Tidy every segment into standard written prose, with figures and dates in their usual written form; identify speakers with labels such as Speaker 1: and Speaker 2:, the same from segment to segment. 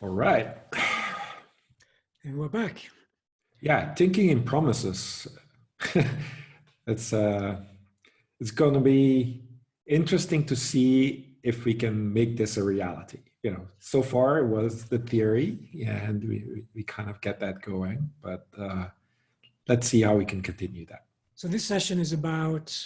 Speaker 1: All right.
Speaker 2: And we're back.
Speaker 1: Yeah, thinking in promises. it's it's going to be interesting to see if we can make this a reality. So far it was the theory, and we kind of get that going, but let's see how we can continue that.
Speaker 2: So this session is about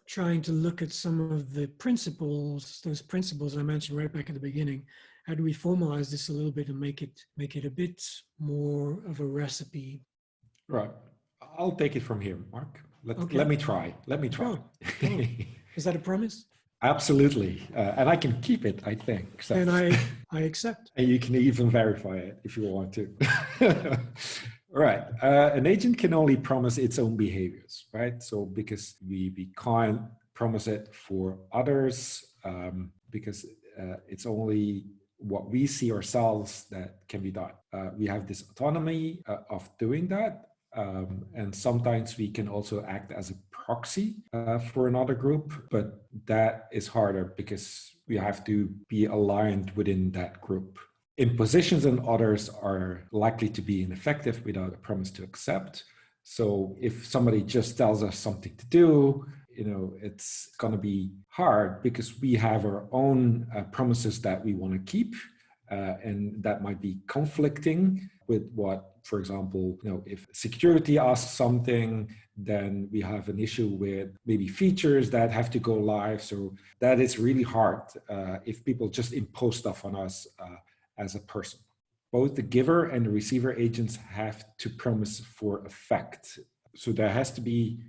Speaker 2: trying to look at some of the principles, those principles I mentioned right back at the beginning. How do we formalize this a little bit and make it a bit more of a recipe?
Speaker 1: Right. I'll take it from here, Mark.
Speaker 2: Okay.
Speaker 1: Let me try. Let me try.
Speaker 2: Go. Is that a promise?
Speaker 1: Absolutely. And I can keep it, I think. So.
Speaker 2: And I accept.
Speaker 1: And you can even verify it if you want to. Right. An agent can only promise its own behaviors, right? So because we can't promise it for others, because it's only what we see ourselves that can be done. We have this autonomy of doing that. And sometimes we can also act as a proxy for another group, but that is harder because we have to be aligned within that group. Impositions on others are likely to be ineffective without a promise to accept. So if somebody just tells us something to do, it's going to be hard because we have our own promises that we want to keep. And that might be conflicting with what, for example, if security asks something, then we have an issue with maybe features that have to go live. So that is really hard if people just impose stuff on us as a person. Both the giver and the receiver agents have to promise for effect. So there has to be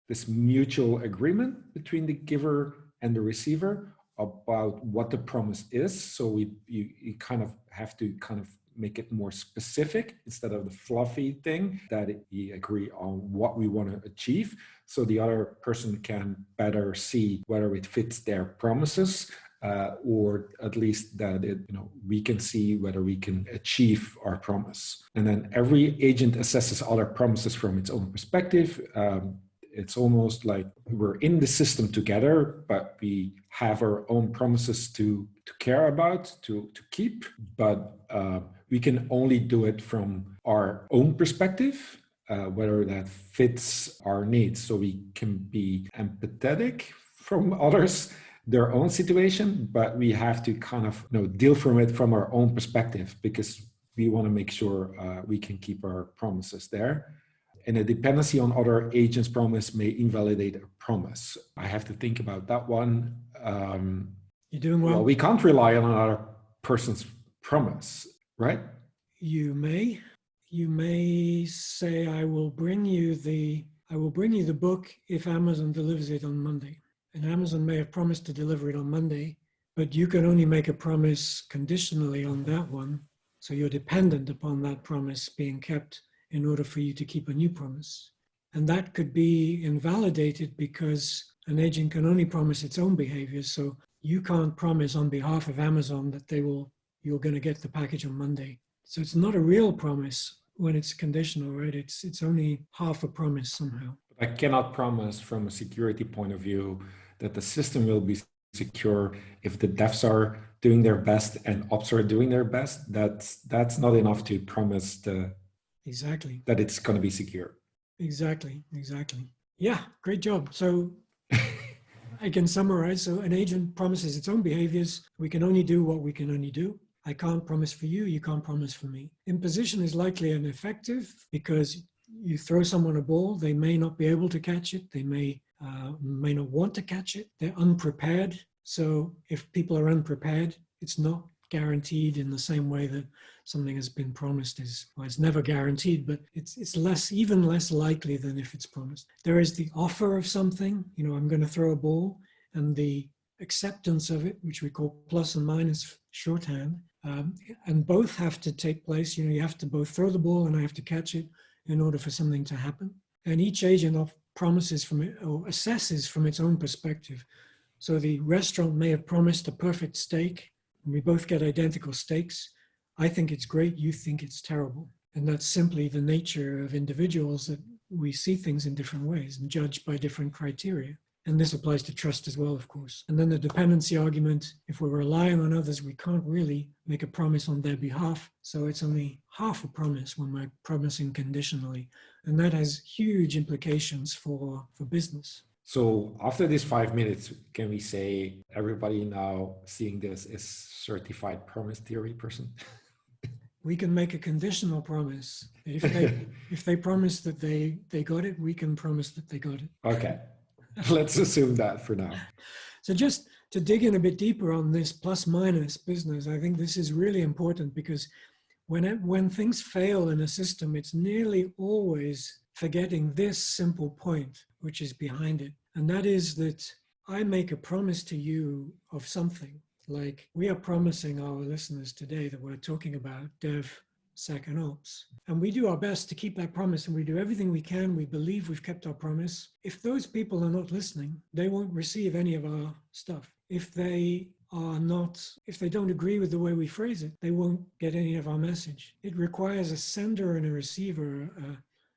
Speaker 1: this mutual agreement between the giver and the receiver about what the promise is. So you kind of have to kind of make it more specific instead of the fluffy thing that we agree on what we want to achieve. So the other person can better see whether it fits their promises or at least that we can see whether we can achieve our promise. And then every agent assesses other promises from its own perspective. It's almost like we're in the system together, but we have our own promises to care about, to keep. But we can only do it from our own perspective, whether that fits our needs. So we can be empathetic from others, their own situation, but we have to kind of deal from it from our own perspective because we want to make sure we can keep our promises there. And a dependency on other agents' promise may invalidate a promise. I have to think about that one.
Speaker 2: You're doing well.
Speaker 1: Well, we can't rely on another person's promise, right?
Speaker 2: You may say, I will bring you the book if Amazon delivers it on Monday. And Amazon may have promised to deliver it on Monday, but you can only make a promise conditionally on that one. So you're dependent upon that promise being kept in order for you to keep a new promise. And that could be invalidated because an agent can only promise its own behaviors. So you can't promise on behalf of Amazon that you're going to get the package on Monday. So it's not a real promise when it's conditional, right? It's only half a promise somehow.
Speaker 1: I cannot promise from a security point of view that the system will be secure if the devs are doing their best and ops are doing their best. That's not enough to promise
Speaker 2: Exactly
Speaker 1: that it's going to be secure.
Speaker 2: Exactly. Yeah, great job. So I can summarize. So an agent promises its own behaviors. We can only do what we can only do. I can't promise for you. You can't promise for me. Imposition is likely ineffective because you throw someone a ball, they may not be able to catch it. They may not want to catch it. They're unprepared. So if people are unprepared, it's not guaranteed in the same way that something has been promised it's never guaranteed, but it's even less likely than if it's promised. There is the offer of something, I'm going to throw a ball, and the acceptance of it, which we call plus and minus shorthand, and both have to take place. You have to both throw the ball and I have to catch it in order for something to happen. And each agent promises from it or assesses from its own perspective. So the restaurant may have promised a perfect steak, and we both get identical steaks. I think it's great, you think it's terrible. And that's simply the nature of individuals, that we see things in different ways and judge by different criteria. And this applies to trust as well, of course. And then the dependency argument, if we're relying on others, we can't really make a promise on their behalf. So it's only half a promise when we're promising conditionally. And that has huge implications for business.
Speaker 1: So after these 5 minutes, can we say everybody now seeing this is certified promise theory person?
Speaker 2: We can make a conditional promise. If they promise that they got it, we can promise that they got it.
Speaker 1: Okay, let's assume that for now.
Speaker 2: So just to dig in a bit deeper on this plus minus business, I think this is really important because when things fail in a system, it's nearly always forgetting this simple point, which is behind it. And that is that I make a promise to you of something. Like we are promising our listeners today that we're talking about DevSecOps. And we do our best to keep that promise and we do everything we can. We believe we've kept our promise. If those people are not listening, they won't receive any of our stuff. If they don't agree with the way we phrase it, they won't get any of our message. It requires a sender and a receiver,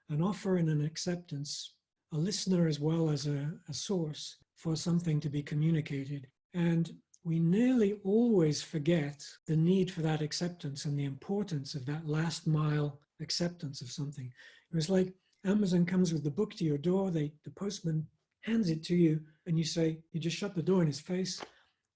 Speaker 2: an offer and an acceptance, a listener as well as a source for something to be communicated. And we nearly always forget the need for that acceptance and the importance of that last mile acceptance of something. It was like Amazon comes with the book to your door, the postman hands it to you, and you say, you just shut the door in his face,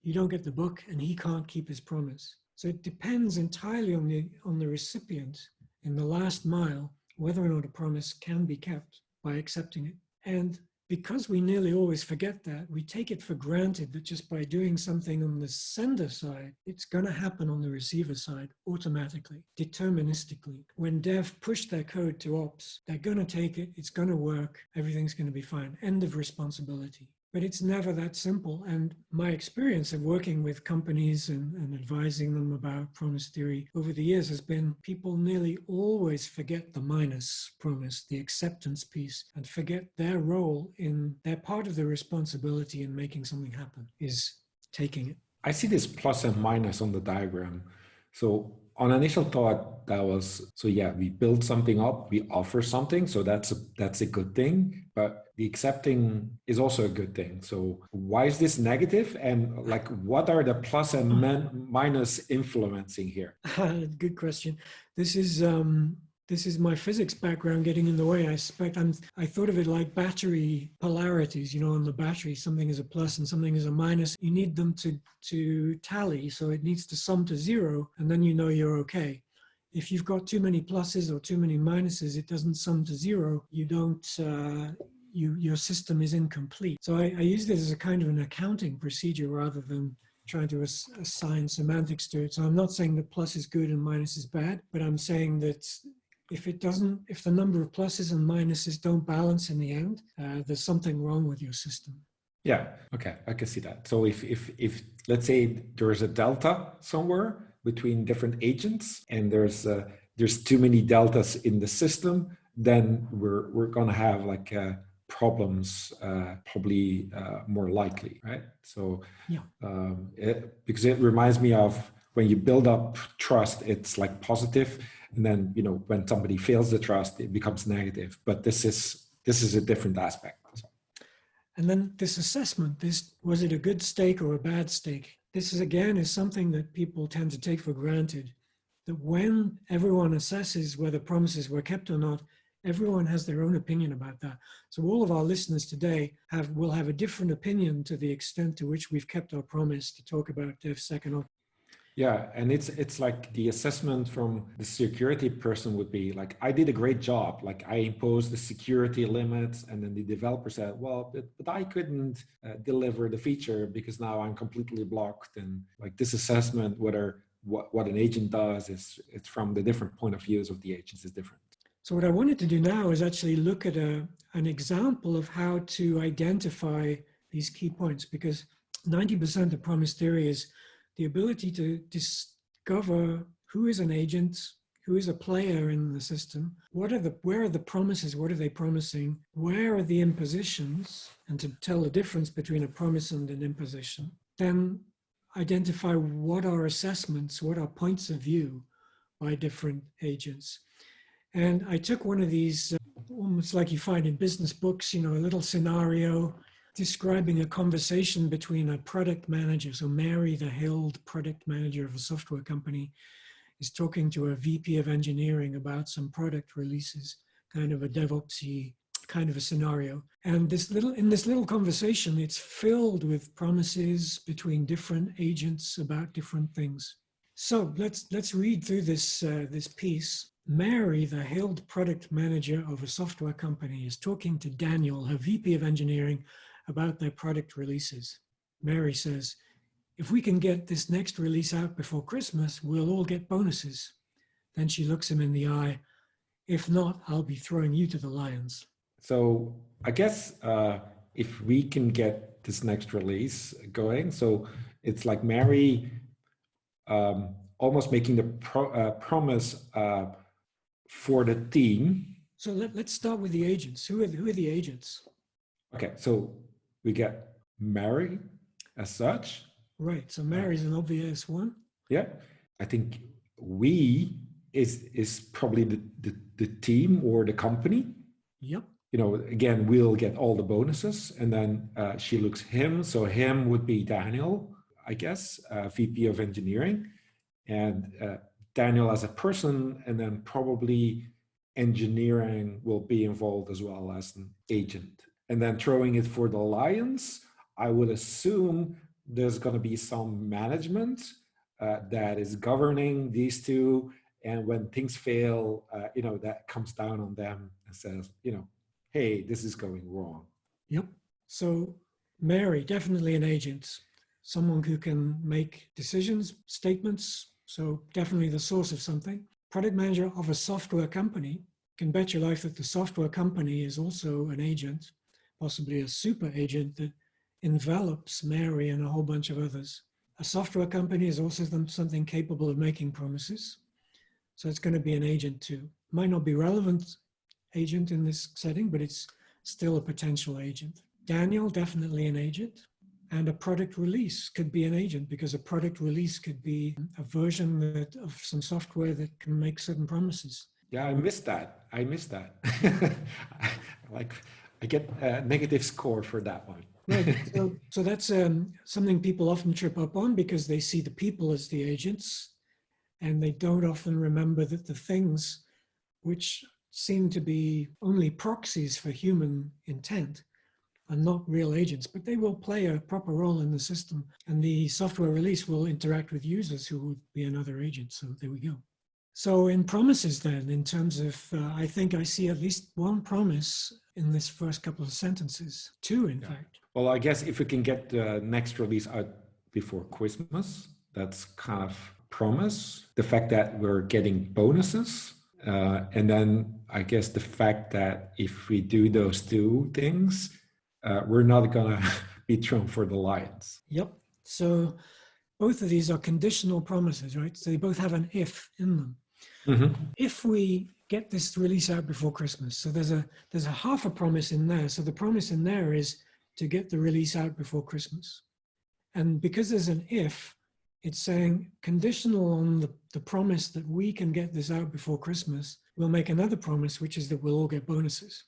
Speaker 2: you don't get the book, and he can't keep his promise. So it depends entirely on the recipient in the last mile, whether or not a promise can be kept by accepting it. And because we nearly always forget that, we take it for granted that just by doing something on the sender side, it's going to happen on the receiver side automatically, deterministically. When dev push their code to ops, they're going to take it, it's going to work, everything's going to be fine. End of responsibility. But it's never that simple. And my experience of working with companies and advising them about promise theory over the years has been people nearly always forget the minus promise, the acceptance piece, and forget their role in their part of the responsibility in making something happen is taking it.
Speaker 1: I see this plus and minus on the diagram. So on initial thought, that was, so yeah, we build something up, we offer something. So that's a good thing, but the accepting is also a good thing. So why is this negative? And like, what are the plus and minus influencing here?
Speaker 2: Good question. This is my physics background getting in the way. I thought of it like battery polarities. You know, on the battery, something is a plus and something is a minus. You need them to tally, so it needs to sum to zero, and then you know you're okay. If you've got too many pluses or too many minuses, it doesn't sum to zero. You don't. Your system is incomplete. So I use this as a kind of an accounting procedure rather than trying to assign semantics to it. So I'm not saying that plus is good and minus is bad, but I'm saying that if the number of pluses and minuses don't balance in the end, there's something wrong with your system.
Speaker 1: Yeah, okay, I can see that. So if let's say there is a delta somewhere between different agents and there's too many deltas in the system, then we're gonna have like problems probably more likely, right? So
Speaker 2: yeah,
Speaker 1: because it reminds me of when you build up trust, it's like positive, and then when somebody fails the trust, it becomes negative. But this is a different aspect. So.
Speaker 2: And then this assessment, was it a good stake or a bad stake? This is something that people tend to take for granted, that when everyone assesses whether promises were kept or not, everyone has their own opinion about that. So all of our listeners today will have a different opinion to the extent to which we've kept our promise to talk about DevSecOps.
Speaker 1: Yeah, and it's like the assessment from the security person would be like, I did a great job. Like I imposed the security limits, and then the developer said, well, but I couldn't deliver the feature because now I'm completely blocked. And like this assessment, whether what an agent does it's from the different point of views of the agents is different.
Speaker 2: So what I wanted to do now is actually look at an example of how to identify these key points, because 90% of promise theory is the ability to discover who is an agent, who is a player in the system, where are the promises, what are they promising, where are the impositions, and to tell the difference between a promise and an imposition. Then identify what are assessments, what are points of view by different agents. And I took one of these, almost like you find in business books, a little scenario describing a conversation between a product manager. So Mary, the Hild product manager of a software company, is talking to a VP of engineering about some product releases, kind of a DevOpsy kind of a scenario. And in this little conversation, it's filled with promises between different agents about different things. So let's read through this piece. Mary, the Hild product manager of a software company, is talking to Daniel, her VP of engineering, about their product releases. Mary says, "If we can get this next release out before Christmas, we'll all get bonuses." Then she looks him in the eye. "If not, I'll be throwing you to the lions."
Speaker 1: So I guess if we can get this next release going, so it's like Mary almost making the promise for the team.
Speaker 2: So let's start with the agents. Who are the agents?
Speaker 1: Okay, so we get Mary as such.
Speaker 2: Right, so Mary's an obvious one.
Speaker 1: Yeah, I think we is probably the team or the company.
Speaker 2: Yep.
Speaker 1: You know, again, we'll get all the bonuses, and then she looks him. So him would be Daniel, I guess, VP of engineering, and Daniel as a person, and then probably engineering will be involved as well as an agent. And then throwing it for the lions, I would assume there's going to be some management that is governing these two. And when things fail, you know, that comes down on them and says, you know, hey, this is going wrong.
Speaker 2: Yep. So Mary, definitely an agent, someone who can make decisions, statements. So definitely the source of something. Product manager of a software company, can bet your life that the software company is also an agent, possibly a super agent that envelops Mary and a whole bunch of others. A software company is also something capable of making promises. So it's going to be an agent too. Might not be relevant agent in this setting, but it's still a potential agent. Daniel, definitely an agent. And a product release could be an agent, because a product release could be a version of some software that can make certain promises.
Speaker 1: Yeah, I missed that. Like, I get a negative score for that one.
Speaker 2: Right. So that's something people often trip up on, because they see the people as the agents, and they don't often remember that the things which seem to be only proxies for human intent are not real agents, but they will play a proper role in the system. And the software release will interact with users who would be another agent. So there we go. So in promises then, in terms of, I think I see at least one promise in this first couple of sentences, two in fact.
Speaker 1: Well, I guess if we can get the next release out before Christmas, that's kind of promise. The fact that we're getting bonuses. And then I guess the fact that if we do those two things, we're not going to be thrown for the lions.
Speaker 2: Yep. So both of these are conditional promises, right? So they both have an if in them. Mm-hmm. If we get this release out before Christmas, so there's a half a promise in there. So the promise in there is to get the release out before Christmas. And because there's an if, it's saying conditional on the promise that we can get this out before Christmas, we'll make another promise, which is that we'll all get bonuses.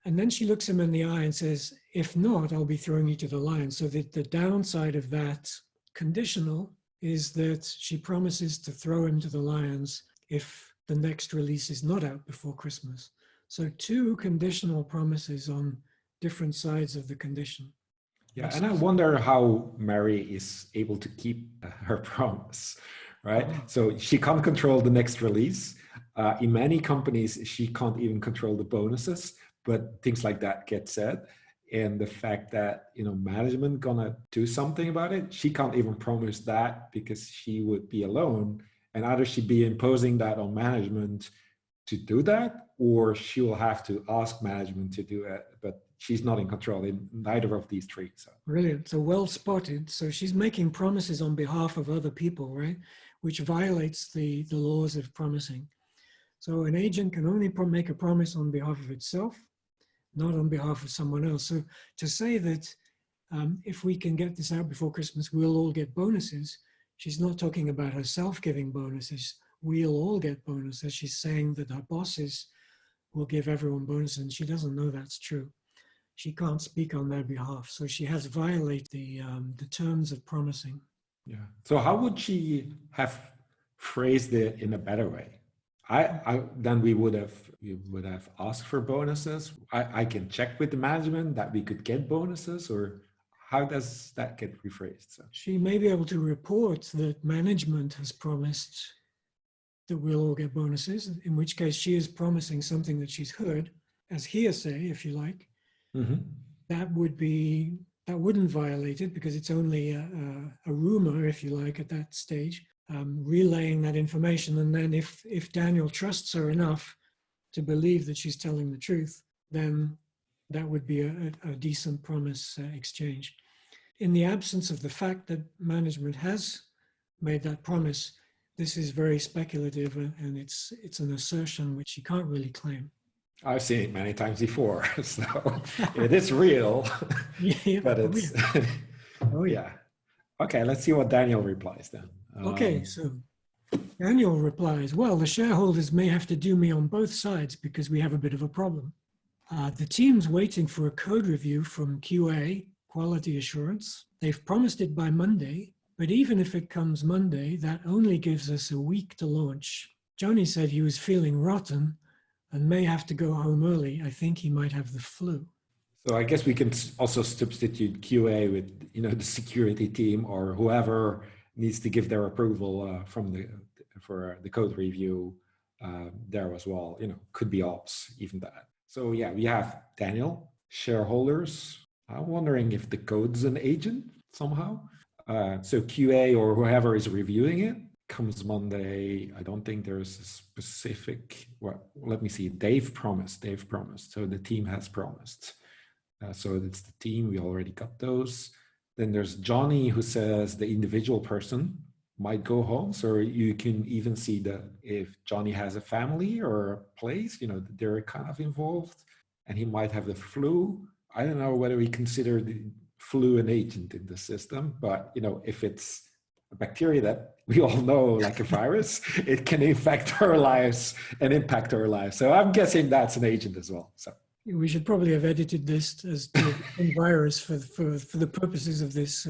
Speaker 2: And then she looks him in the eye and says, if not, I'll be throwing you to the lions. So the downside of that conditional is that she promises to throw him to the lions if the next release is not out before Christmas. So two conditional promises on different sides of the condition.
Speaker 1: Yeah, and I wonder how Mary is able to keep her promise, right? Oh. So she can't control the next release. In many companies, she can't even control the bonuses, but things like that get said. And the fact that, you know, management gonna do something about it, she can't even promise that because she would be alone. And either she'd be imposing that on management to do that, or she will have to ask management to do it. But she's not in control in neither of these three. So. Brilliant.
Speaker 2: So well spotted. So she's making promises on behalf of other people, right? Which violates the laws of promising. So an agent can only make a promise on behalf of itself, not on behalf of someone else. So to say that if we can get this out before Christmas, we'll all get bonuses, she's not talking about herself giving bonuses. We'll all get bonuses. She's saying that her bosses will give everyone bonuses, and she doesn't know that's true. she can't speak on their behalf. So she has violated the terms of promising.
Speaker 1: Yeah. So how would she have phrased it in a better way? Then we would have asked for bonuses. I can check with the management that we could get bonuses, or how does that get rephrased? So
Speaker 2: She may be able to report that management has promised that we'll all get bonuses, in which case she is promising something that she's heard as hearsay, if you like. That wouldn't violate it because it's only a rumor, if you like, at that stage, relaying that information. And then if Daniel trusts her enough to believe that she's telling the truth, then that would be a decent promise exchange. In the absence of the fact that management has made that promise, this is very speculative and it's an assertion which you can't really claim.
Speaker 1: I've seen it many times before, so it is real.
Speaker 2: Yeah,
Speaker 1: but it's yeah. Okay, let's see what Daniel replies then.
Speaker 2: Okay, so Daniel replies, well, the shareholders may have to do me on both sides because we have a bit of a problem. The team's waiting for a code review from QA, quality assurance. They've promised it by Monday, but even if it comes Monday, that only gives us a week to launch. Johnny said he was feeling rotten and may have to go home early. I think he might have the flu.
Speaker 1: So I guess we can also substitute QA with, the security team or whoever needs to give their approval for the code review there as well. Could be ops, even that. So yeah, we have Daniel, shareholders. I'm wondering if the code's an agent somehow. So QA or whoever is reviewing it comes Monday. I don't think there's a specific, well, let me see. They've promised. So the team has promised. So it's the team. We already got those. Then there's Johnny who says the individual person might go home. So you can even see that if Johnny has a family or a place, they're kind of involved and he might have the flu. I don't know whether we consider the flu an agent in the system, but if it's a bacteria that we all know, like a virus, it can infect our lives and impact our lives. So I'm guessing that's an agent as well. So
Speaker 2: we should probably have edited this as a virus for the purposes of this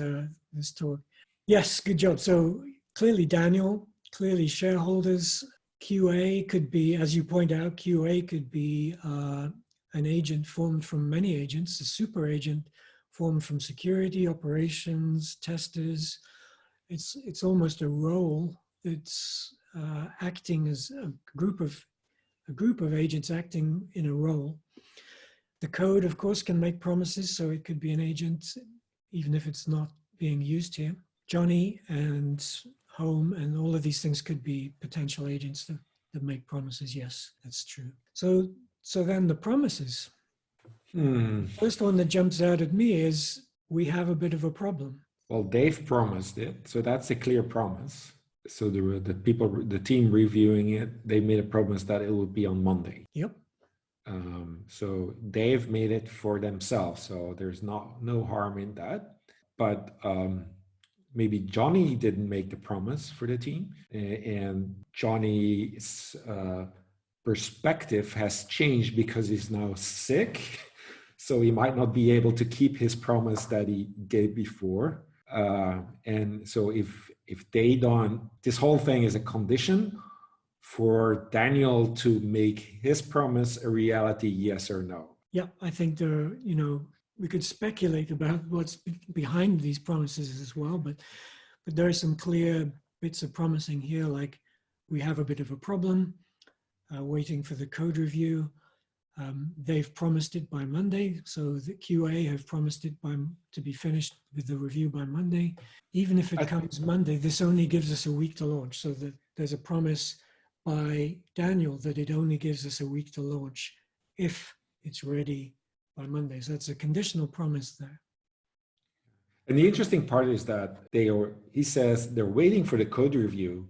Speaker 2: talk. Yes, good job. So clearly Daniel, clearly shareholders. QA could be, as you point out, QA could be an agent formed from many agents, a super agent formed from security, operations, testers. It's almost a role that's acting as a group of agents acting in a role. The code, of course, can make promises, so it could be an agent, even if it's not being used here. Johnny and Home and all of these things could be potential agents that make promises. Yes, that's true. So then the promises. First one that jumps out at me is we have a bit of a problem.
Speaker 1: Well, they've promised it, so that's a clear promise. So the team reviewing it, they made a promise that it would be on Monday.
Speaker 2: Yep.
Speaker 1: So they've made it for themselves. So there's no harm in that. But maybe Johnny didn't make the promise for the team, and Johnny's perspective has changed because he's now sick. So he might not be able to keep his promise that he gave before. And so if they don't, this whole thing is a condition for Daniel to make his promise a reality, yes or no.
Speaker 2: Yeah, I think we could speculate about what's behind these promises as well, but there are some clear bits of promising here, like we have a bit of a problem, waiting for the code review. They've promised it by Monday, so the QA have promised it to be finished with the review by Monday. Even if it comes Monday, this only gives us a week to launch, so that there's a promise by Daniel that it only gives us a week to launch if it's ready by Monday. So that's a conditional promise there.
Speaker 1: And the interesting part is that he says they're waiting for the code review,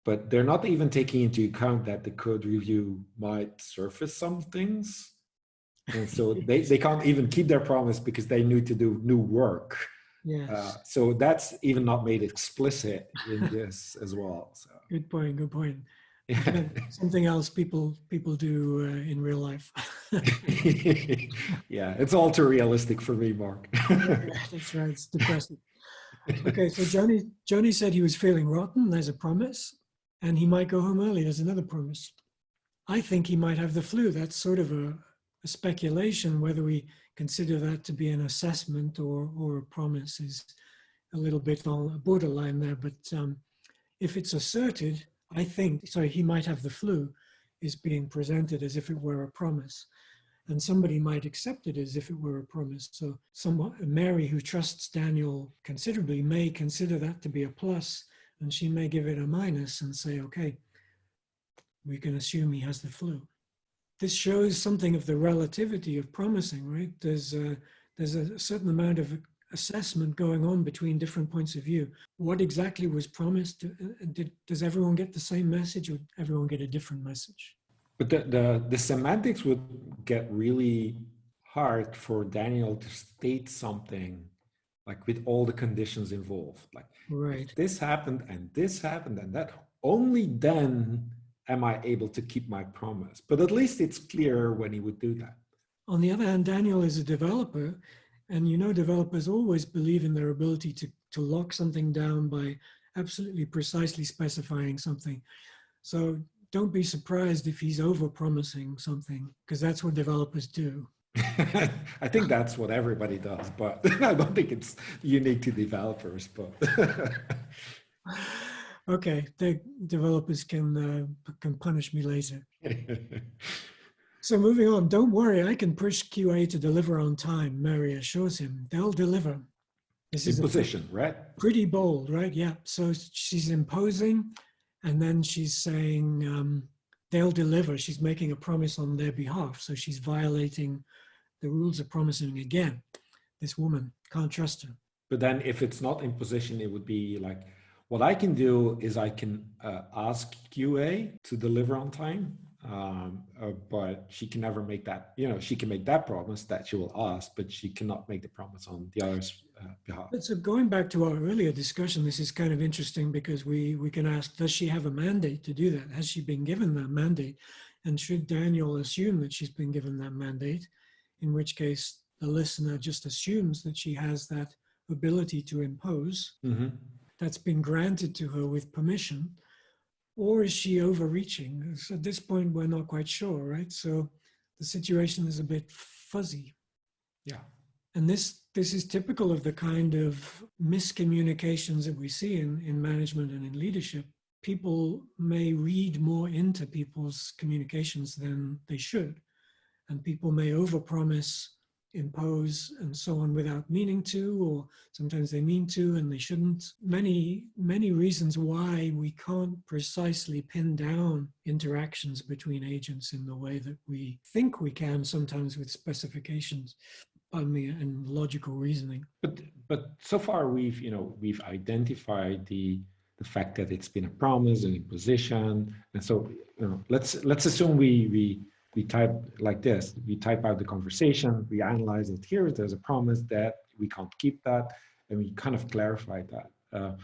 Speaker 1: but they're not even taking into account that the code review might surface some things. And so they can't even keep their promise because they need to do new work.
Speaker 2: Yes.
Speaker 1: So that's even not made explicit in this as well. So.
Speaker 2: Good point.
Speaker 1: Yeah.
Speaker 2: Something else people do in real life.
Speaker 1: Yeah, it's all too realistic for me, Mark.
Speaker 2: Yeah, that's right. It's depressing. Okay, so Joni said he was feeling rotten. There's a promise, and he might go home early. There's another promise. I think he might have the flu. That's sort of a speculation. Whether we consider that to be an assessment or a promise is a little bit on a borderline there. But if it's asserted, I think, sorry, he might have the flu is being presented as if it were a promise. And somebody might accept it as if it were a promise. So Mary, who trusts Daniel considerably, may consider that to be a plus, and she may give it a minus and say, okay, we can assume he has the flu. This shows something of the relativity of promising, right? There's a certain amount of assessment going on between different points of view. What exactly was promised? Does everyone get the same message, or everyone get a different message?
Speaker 1: But the semantics would get really hard for Daniel to state something like with all the conditions involved. Like,
Speaker 2: Right.
Speaker 1: if this happened and that, only then am I able to keep my promise. But at least it's clear when he would do that.
Speaker 2: On the other hand, Daniel is a developer, and developers always believe in their ability to lock something down by absolutely precisely specifying something. So don't be surprised if he's over-promising something, because that's what developers do.
Speaker 1: I think that's what everybody does, but I don't think it's unique to developers. But
Speaker 2: okay, the developers can punish me later. So moving on, don't worry, I can push QA to deliver on time, Mary assures him. They'll deliver. This is
Speaker 1: imposition, right?
Speaker 2: Pretty bold, right? Yeah. So she's imposing, and then she's saying they'll deliver. She's making a promise on their behalf. So she's violating the rules of promising again. This woman, can't trust her.
Speaker 1: But then if it's not imposition, it would be like, what I can do is I can ask QA to deliver on time. But she can never make that, she can make that promise that she will ask, but she cannot make the promise on the other's behalf.
Speaker 2: So going back to our earlier discussion, this is kind of interesting because we can ask, does she have a mandate to do that? Has she been given that mandate? And should Daniel assume that she's been given that mandate, in which case the listener just assumes that she has that ability to impose, that's been granted to her with permission? Or is she overreaching? So at this point, we're not quite sure, right? So the situation is a bit fuzzy.
Speaker 1: Yeah.
Speaker 2: And this is typical of the kind of miscommunications that we see in management and in leadership. People may read more into people's communications than they should. And people may overpromise, impose, and so on without meaning to, or sometimes they mean to and they shouldn't. Many reasons why we can't precisely pin down interactions between agents in the way that we think we can sometimes with specifications and logical reasoning.
Speaker 1: But so far we've identified the fact that it's been a promise, an imposition, and so let's assume we type like this. We type out the conversation, we analyze it. There's a promise that we can't keep that, and we kind of clarify that.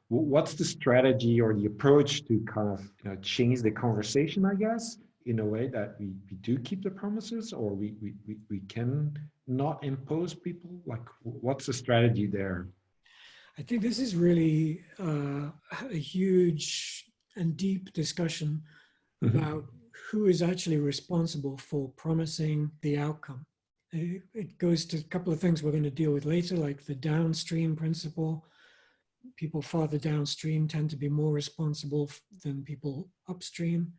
Speaker 1: What's the strategy or the approach to kind of change the conversation, I guess, in a way that we do keep the promises, or we can not impose people? Like, what's the strategy there?
Speaker 2: I think this is really a huge and deep discussion about who is actually responsible for promising the outcome. It goes to a couple of things we're going to deal with later, like the downstream principle. People farther downstream tend to be more responsible than people upstream.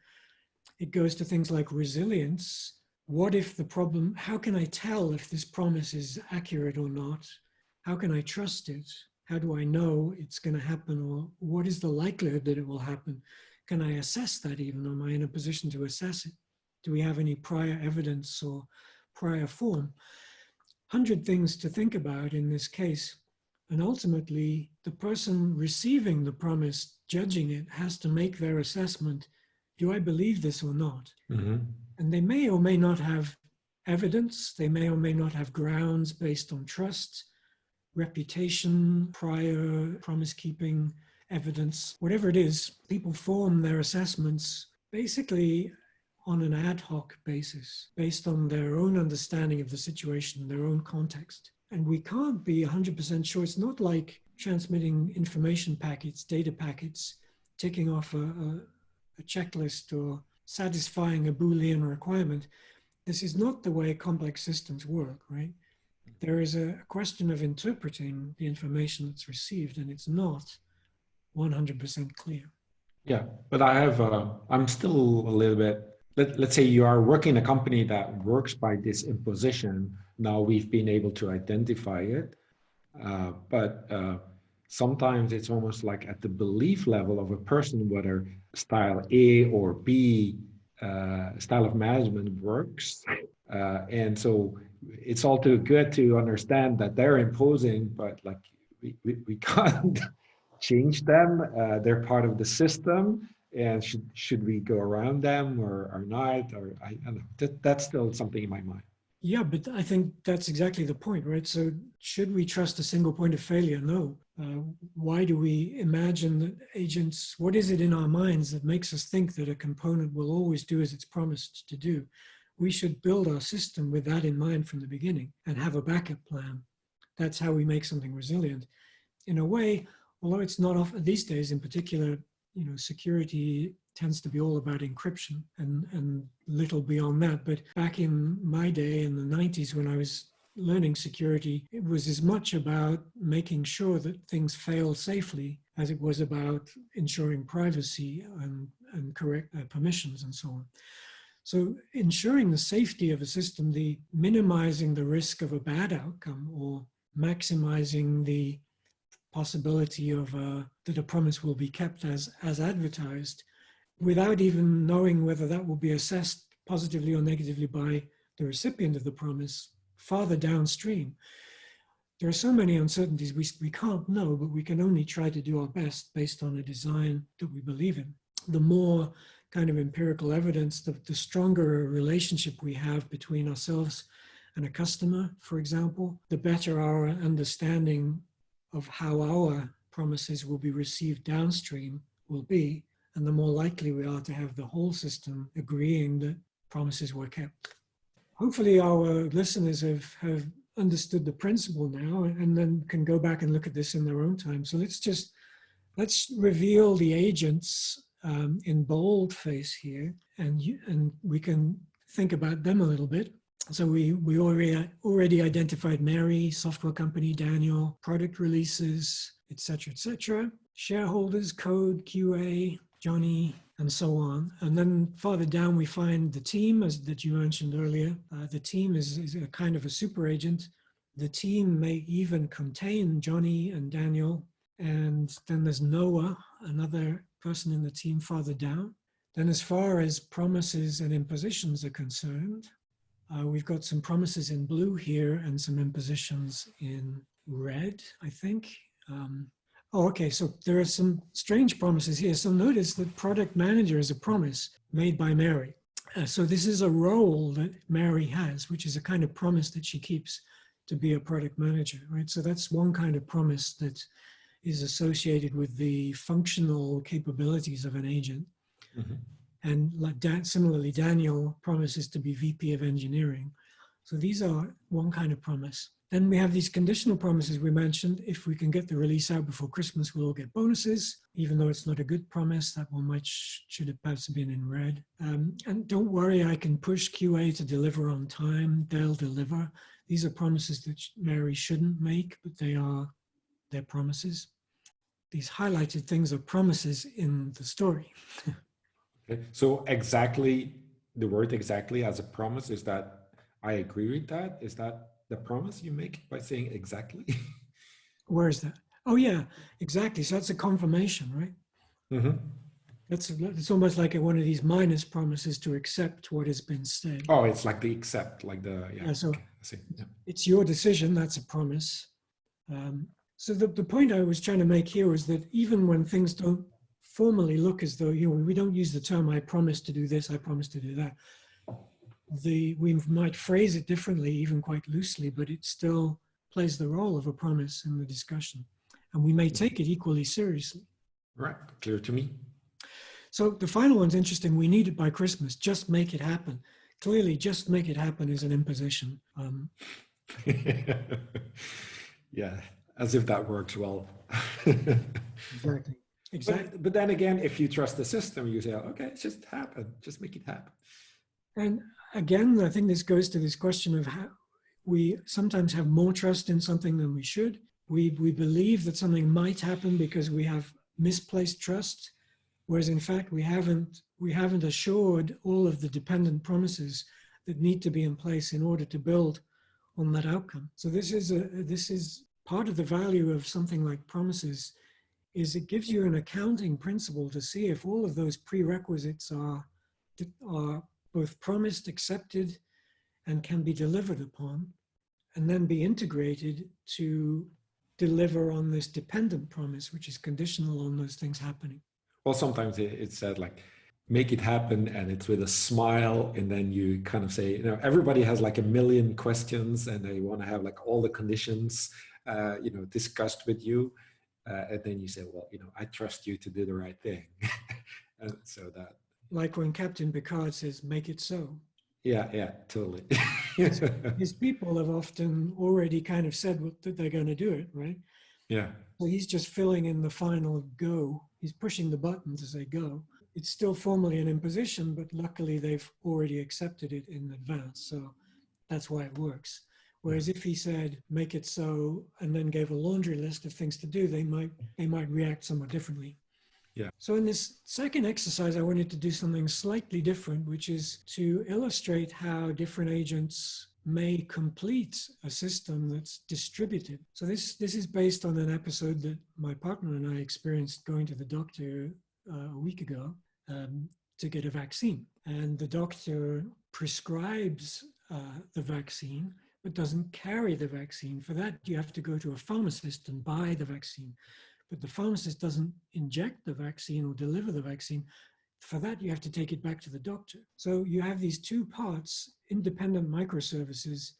Speaker 2: It goes to things like resilience. What if the problem, how can I tell if this promise is accurate or not? How can I trust it? How do I know it's going to happen? Or what is the likelihood that it will happen? Can I assess that even? Am I in a position to assess it? Do we have any prior evidence or prior form? 100 things to think about in this case. And ultimately, the person receiving the promise, judging it, has to make their assessment. Do I believe this or not? And they may or may not have evidence. They may or may not have grounds based on trust, reputation, prior promise keeping, evidence, whatever it is, people form their assessments basically on an ad hoc basis, based on their own understanding of the situation, their own context. And we can't be 100% sure. It's not like transmitting information packets, data packets, ticking off a checklist or satisfying a Boolean requirement. This is not the way complex systems work, right? There is a question of interpreting the information that's received, and it's not 100% clear.
Speaker 1: Yeah, but I'm still a little bit, let's say you are working in a company that works by this imposition. Now we've been able to identify it, but sometimes it's almost like at the belief level of a person, whether style A or B style of management works. And so it's all too good to understand that they're imposing, but like we can't change them. They're part of the system, and should we go around them or not? Or I don't know. That's still something in my mind.
Speaker 2: Yeah, but I think that's exactly the point, right? So should we trust a single point of failure? No. Why do we imagine that agents, what is it in our minds that makes us think that a component will always do as it's promised to do? We should build our system with that in mind from the beginning and have a backup plan. That's how we make something resilient. In a way, although it's not often these days in particular, security tends to be all about encryption and little beyond that. But back in my day in the 90s when I was learning security, it was as much about making sure that things fail safely as it was about ensuring privacy and correct permissions and so on. So ensuring the safety of a system, the minimizing the risk of a bad outcome or maximizing the possibility of that a promise will be kept as advertised, without even knowing whether that will be assessed positively or negatively by the recipient of the promise farther downstream. There are so many uncertainties we can't know, but we can only try to do our best based on a design that we believe in. The more kind of empirical evidence, the stronger relationship we have between ourselves and a customer, for example, the better our understanding of how our promises will be received downstream will be, and the more likely we are to have the whole system agreeing that promises were kept. Hopefully our listeners have understood the principle now and then can go back and look at this in their own time. So let's reveal the agents in boldface here, and we can think about them a little bit. So we already identified Mary, software company, Daniel, product releases, etc., shareholders, code, QA, Johnny, and so on. And then farther down, we find the team, that you mentioned earlier. The team is a kind of a super agent. The team may even contain Johnny and Daniel. And then there's Noah, another person in the team farther down. Then as far as promises and impositions are concerned, we've got some promises in blue here and some impositions in red, I think. Okay, so there are some strange promises here. So notice that product manager is a promise made by Mary. So this is a role that Mary has, which is a kind of promise that she keeps to be a product manager, right? So that's one kind of promise that is associated with the functional capabilities of an agent. Mm-hmm. And like similarly, Daniel promises to be VP of engineering. So these are one kind of promise. Then we have these conditional promises we mentioned. If we can get the release out before Christmas, we'll all get bonuses, even though it's not a good promise. That one should have perhaps been in red. And don't worry, I can push QA to deliver on time. They'll deliver. These are promises that Mary shouldn't make, but they're promises. These highlighted things are promises in the story.
Speaker 1: Okay. So exactly, the word exactly as a promise, is that I agree with that? Is that the promise you make by saying exactly?
Speaker 2: Where is that? Oh yeah, exactly. So that's a confirmation, right?
Speaker 1: Mm-hmm.
Speaker 2: It's almost like one of these minus promises to accept what has been said.
Speaker 1: Oh, it's like the accept, like the, yeah.
Speaker 2: So
Speaker 1: okay, I see. Yeah.
Speaker 2: It's your decision, that's a promise. So the point I was trying to make here is that even when things don't formally look as though, we don't use the term, I promise to do this, I promise to do that. We might phrase it differently, even quite loosely, but it still plays the role of a promise in the discussion. And we may take it equally seriously.
Speaker 1: Right, clear to me.
Speaker 2: So the final one's interesting. We need it by Christmas. Just make it happen. Clearly, just make it happen is an imposition.
Speaker 1: Yeah, as if that works well.
Speaker 2: Exactly. Exactly.
Speaker 1: But then again, if you trust the system, you say, okay, it's just happen, just make it happen.
Speaker 2: And again, I think this goes to this question of how we sometimes have more trust in something than we should. We believe that something might happen because we have misplaced trust, whereas in fact we haven't assured all of the dependent promises that need to be in place in order to build on that outcome. So this is part of the value of something like promises, is it gives you an accounting principle to see if all of those prerequisites are both promised, accepted, and can be delivered upon, and then be integrated to deliver on this dependent promise, which is conditional on those things happening.
Speaker 1: Well, sometimes it's said like, make it happen, and it's with a smile, and then you kind of say, everybody has like a million questions, and they want to have like all the conditions, discussed with you, and then you say, well, I trust you to do the right thing, and so that.
Speaker 2: Like when Captain Picard says, "Make it so."
Speaker 1: Yeah, totally.
Speaker 2: His people have often already kind of said that they're going to do it, right?
Speaker 1: Yeah.
Speaker 2: So he's just filling in the final go. He's pushing the button to say go. It's still formally an imposition, but luckily they've already accepted it in advance. So that's why it works. Whereas if he said, make it so, and then gave a laundry list of things to do, they might react somewhat differently.
Speaker 1: Yeah.
Speaker 2: So in this second exercise, I wanted to do something slightly different, which is to illustrate how different agents may complete a system that's distributed. So this is based on an episode that my partner and I experienced going to the doctor a week ago to get a vaccine. And the doctor prescribes the vaccine, but doesn't carry the vaccine. For that, you have to go to a pharmacist and buy the vaccine. But the pharmacist doesn't inject the vaccine or deliver the vaccine. For that, you have to take it back to the doctor. So you have these two parts, independent microservices,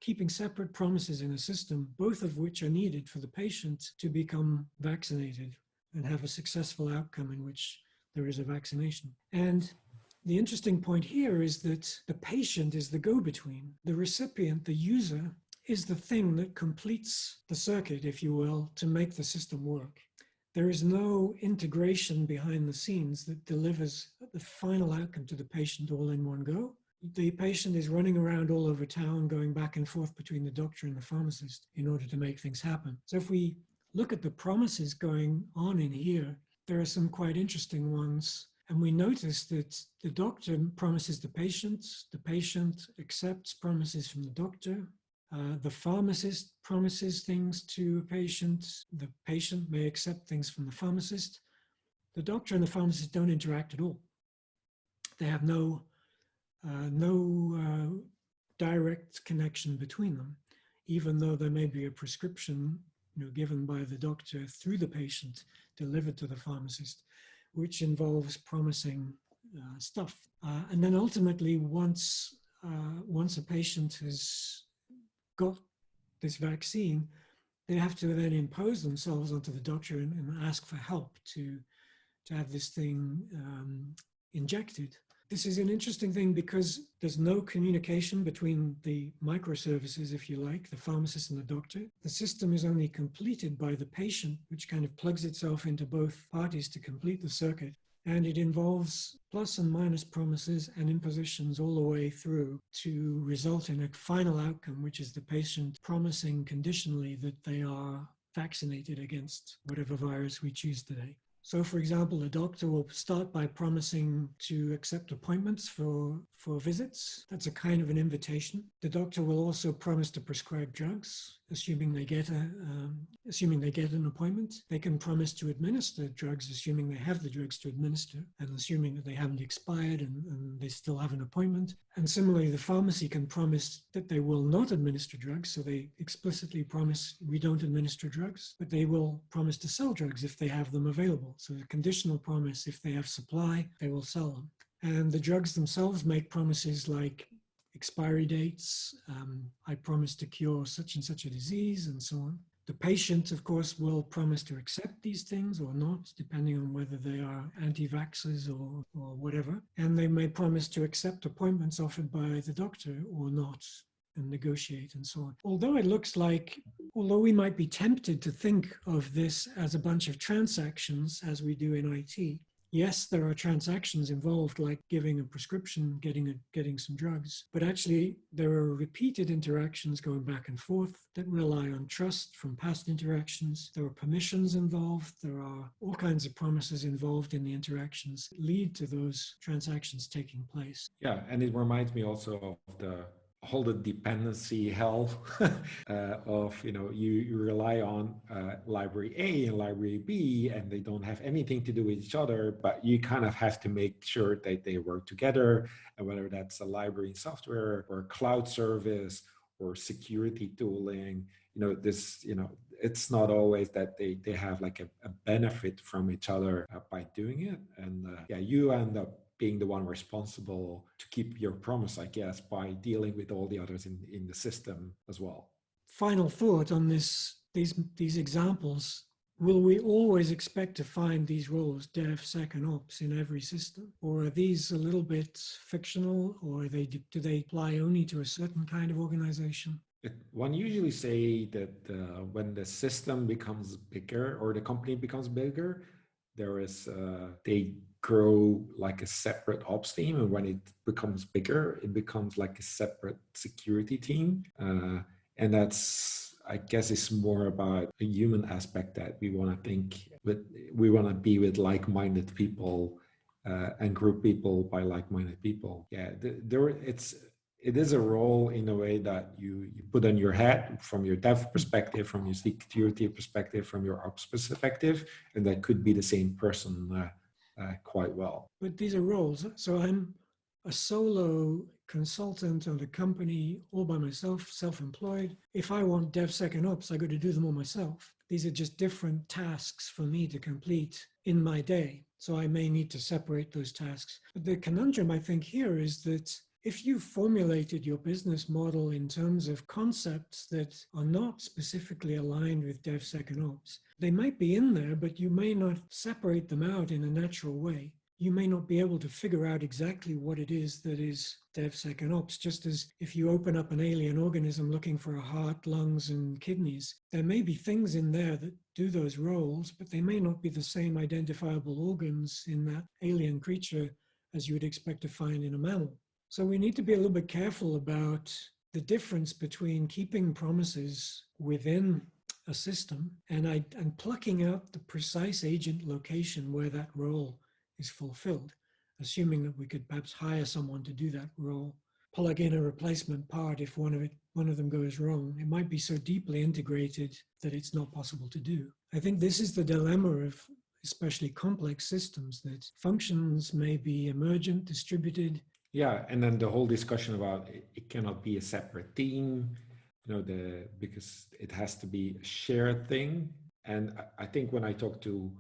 Speaker 2: keeping separate promises in a system, both of which are needed for the patient to become vaccinated and have a successful outcome in which there is a vaccination. And the interesting point here is that the patient is the go-between. The recipient, the user, is the thing that completes the circuit, if you will, to make the system work. There is no integration behind the scenes that delivers the final outcome to the patient all in one go. The patient is running around all over town, going back and forth between the doctor and the pharmacist in order to make things happen. So if we look at the promises going on in here, there are some quite interesting ones. And we notice that the doctor promises the patient accepts promises from the doctor. The pharmacist promises things to a patient. The patient may accept things from the pharmacist. The doctor and the pharmacist don't interact at all. They have no direct connection between them, even though there may be a prescription given by the doctor through the patient, delivered to the pharmacist, which involves promising stuff. And then ultimately, once a patient has got this vaccine, they have to then impose themselves onto the doctor and ask for help to have this thing injected. This is an interesting thing because there's no communication between the microservices, if you like, the pharmacist and the doctor. The system is only completed by the patient, which kind of plugs itself into both parties to complete the circuit. And it involves plus and minus promises and impositions all the way through to result in a final outcome, which is the patient promising conditionally that they are vaccinated against whatever virus we choose today. So, for example, a doctor will start by promising to accept appointments for visits. That's a kind of an invitation. The doctor will also promise to prescribe drugs, assuming they get an appointment. They can promise to administer drugs, assuming they have the drugs to administer, and assuming that they haven't expired and they still have an appointment. And similarly, the pharmacy can promise that they will not administer drugs, so they explicitly promise we don't administer drugs, but they will promise to sell drugs if they have them available. So a conditional promise, if they have supply, they will sell them. And the drugs themselves make promises like expiry dates, I promise to cure such and such a disease, and so on. The patient, of course, will promise to accept these things or not, depending on whether they are anti-vaxxers or whatever. And they may promise to accept appointments offered by the doctor or not, and negotiate and so on. Although it looks like, although we might be tempted to think of this as a bunch of transactions, as we do in IT, yes, there are transactions involved, like giving a prescription, getting some drugs, but actually there are repeated interactions going back and forth that rely on trust from past interactions. There are permissions involved. There are all kinds of promises involved in the interactions that lead to those transactions taking place.
Speaker 1: Yeah, and it reminds me also of the whole the dependency hell of, you rely on library A and library B, and they don't have anything to do with each other, but you kind of have to make sure that they work together. And whether that's a library software or cloud service or security tooling, it's not always that they have like a benefit from each other by doing it. And you end up being the one responsible to keep your promise, I guess, by dealing with all the others in the system as well.
Speaker 2: Final thought on these examples. Will we always expect to find these roles, Dev, Sec, and Ops, in every system? Or are these a little bit fictional, or do they apply only to a certain kind of organization?
Speaker 1: One usually say that when the system becomes bigger or the company becomes bigger, they grow like a separate ops team, and when it becomes bigger, it becomes like a separate security team. And that's, I guess, it's more about a human aspect that we want to think with. We want to be with like-minded people and group people by like-minded people. Yeah, it is a role in a way that you put on your hat from your dev perspective, from your security perspective, from your ops perspective, and that could be the same person quite well.
Speaker 2: But these are roles. So I'm a solo consultant on a company all by myself, self-employed. If I want DevSec and Ops, I got to do them all myself. These are just different tasks for me to complete in my day. So I may need to separate those tasks. But the conundrum, I think, here is that if you formulated your business model in terms of concepts that are not specifically aligned with DevSec and Ops, they might be in there, but you may not separate them out in a natural way. You may not be able to figure out exactly what it is that is DevSec and Ops, just as if you open up an alien organism looking for a heart, lungs, and kidneys, there may be things in there that do those roles, but they may not be the same identifiable organs in that alien creature as you would expect to find in a mammal. So we need to be a little bit careful about the difference between keeping promises within a system and plucking out the precise agent location where that role is fulfilled, assuming that we could perhaps hire someone to do that role, plug in a replacement part if one of them goes wrong. It might be so deeply integrated that it's not possible to do. I think this is the dilemma of especially complex systems, that functions may be emergent, distributed.
Speaker 1: Yeah, and then the whole discussion about it cannot be a separate team, because it has to be a shared thing. And I think when I talk to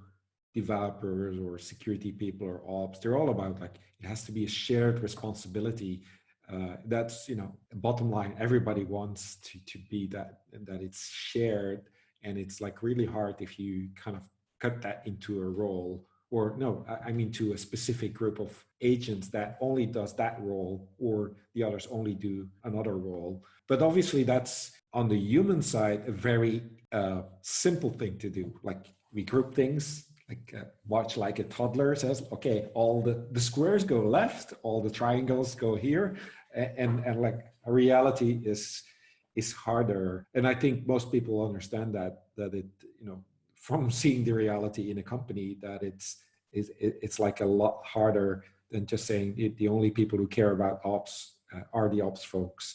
Speaker 1: developers or security people or ops, they're all about like it has to be a shared responsibility. That's bottom line. Everybody wants to be that it's shared, and it's like really hard if you kind of cut that into a role. Or no, I mean to a specific group of agents that only does that role, or the others only do another role. But obviously that's on the human side a very simple thing to do. Like we group things, like much like a toddler says, okay, all the squares go left, all the triangles go here, and like reality is harder. And I think most people understand that it from seeing the reality in a company, that it's like a lot harder than just saying the only people who care about ops are the ops folks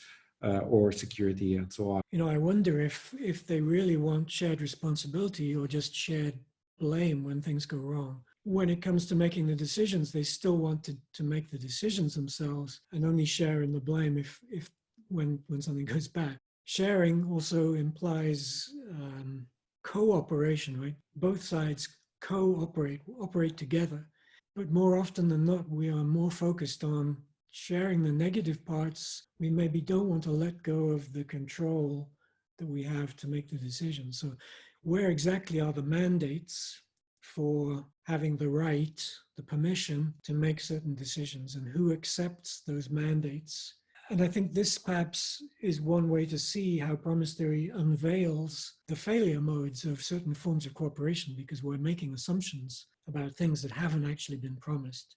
Speaker 1: or security and so on.
Speaker 2: I wonder if they really want shared responsibility or just shared blame when things go wrong. When it comes to making the decisions, they still want to make the decisions themselves and only share in the blame if when something goes bad. Sharing also implies cooperation, right? Both sides operate together. But more often than not, we are more focused on sharing the negative parts. We maybe don't want to let go of the control that we have to make the decision. So where exactly are the mandates for having the right, the permission to make certain decisions, and who accepts those mandates? And I think this perhaps is one way to see how promise theory unveils the failure modes of certain forms of cooperation, because we're making assumptions about things that haven't actually been promised.